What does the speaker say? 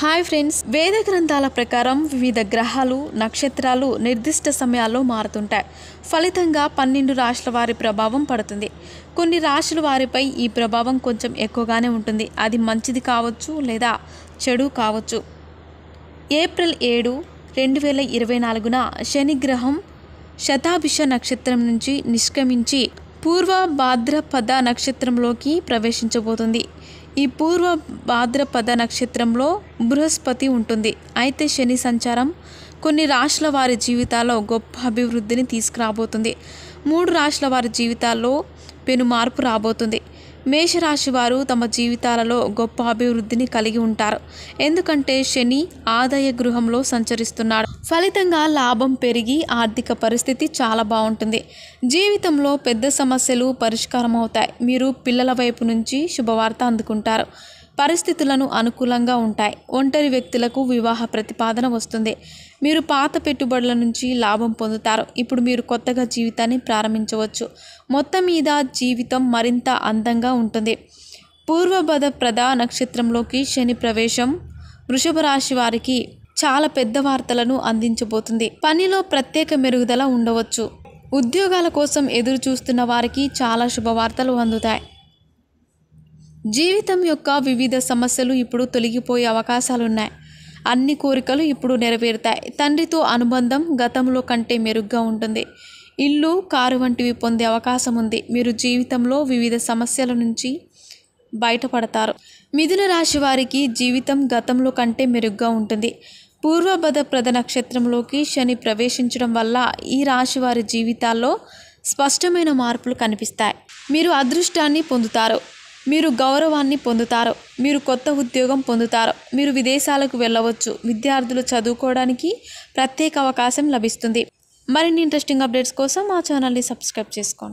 Hi friends, వేద గ్రంథాల ప్రకారం వివిధ గ్రహాలు నక్షత్రాలు నిర్దిష్ట సమయాల్లో మారుతుంటాయి. ఫలితంగా 12 రాశుల వారి ప్రభావం పడుతుంది. కొన్ని రాశుల వారిపై ఈ ప్రభావం కొంచెం ఎక్కువగానే ఉంటుంది. అది మంచిది కావచ్చు లేదా చెడు కావచ్చు. ఏప్రిల్ 7, 2024న శనిగ్రహం శతాభిష నక్షత్రం నుంచి నిష్క్రమించి పూర్వ భాద్రపద నక్షత్రంలోకి ప్రవేశించబోతుంది. ఈ పూర్వ భాద్రపద నక్షత్రంలో బృహస్పతి ఉంటుంది. అయితే శని సంచారం కొన్ని రాశుల వారి జీవితాల్లో గొప్ప అభివృద్ధిని తీసుకురాబోతుంది. 3 రాశుల వారి జీవితాల్లో పెను మార్పు రాబోతుంది. మేషరాశి వారు తమ జీవితాలలో గొప్ప అభివృద్ధిని కలిగి ఉంటారు. ఎందుకంటే శని ఆదాయ గృహంలో సంచరిస్తున్నాడు. ఫలితంగా లాభం పెరిగి ఆర్థిక పరిస్థితి చాలా బాగుంటుంది. జీవితంలో పెద్ద సమస్యలు పరిష్కారం అవుతాయి. మీరు పిల్లల వైపు నుంచి శుభవార్త అందుకుంటారు. పరిస్థితులను అనుకూలంగా ఉంటాయి. ఒంటరి వ్యక్తులకు వివాహ ప్రతిపాదన వస్తుంది. మీరు పాత పెట్టుబడుల నుంచి లాభం పొందుతారు. ఇప్పుడు మీరు కొత్తగా జీవితాన్ని ప్రారంభించవచ్చు. మొత్తం మీద జీవితం మరింత అందంగా ఉంటుంది. పూర్వభద్రపద నక్షత్రంలోకి శని ప్రవేశం వృషభ రాశి వారికి చాలా పెద్ద వార్తలను అందించబోతుంది. పనిలో ప్రత్యేక మెరుగుదల ఉండవచ్చు. ఉద్యోగాల కోసం ఎదురు చూస్తున్న వారికి చాలా శుభవార్తలు అందుతాయి. జీవితం యొక్క వివిధ సమస్యలు ఇప్పుడు తొలగిపోయే అవకాశాలున్నాయి. అన్ని కోరికలు ఇప్పుడు నెరవేరుతాయి. తండ్రితో అనుబంధం గతంలో కంటే మెరుగ్గా ఉంటుంది. ఇల్లు, కారు వంటివి పొందే అవకాశం ఉంది. మీరు జీవితంలో వివిధ సమస్యల నుంచి బయటపడతారు. మిథున రాశి వారికి జీవితం గతంలో కంటే మెరుగ్గా ఉంటుంది. పూర్వభద్రపద నక్షత్రంలోకి శని ప్రవేశించడం వల్ల ఈ రాశి వారి జీవితాల్లో స్పష్టమైన మార్పులు కనిపిస్తాయి. మీరు అదృష్టాన్ని పొందుతారు. మీరు గౌరవాన్ని పొందుతారు. మీరు కొత్త ఉద్యోగం పొందుతారు. మీరు విదేశాలకు వెళ్ళవచ్చు. విద్యార్థులు చదువుకోవడానికి ప్రత్యేక అవకాశం లభిస్తుంది. మరిన్ని ఇంట్రెస్టింగ్ అప్డేట్స్ కోసం మా ఛానల్ని సబ్స్క్రైబ్ చేసుకోండి.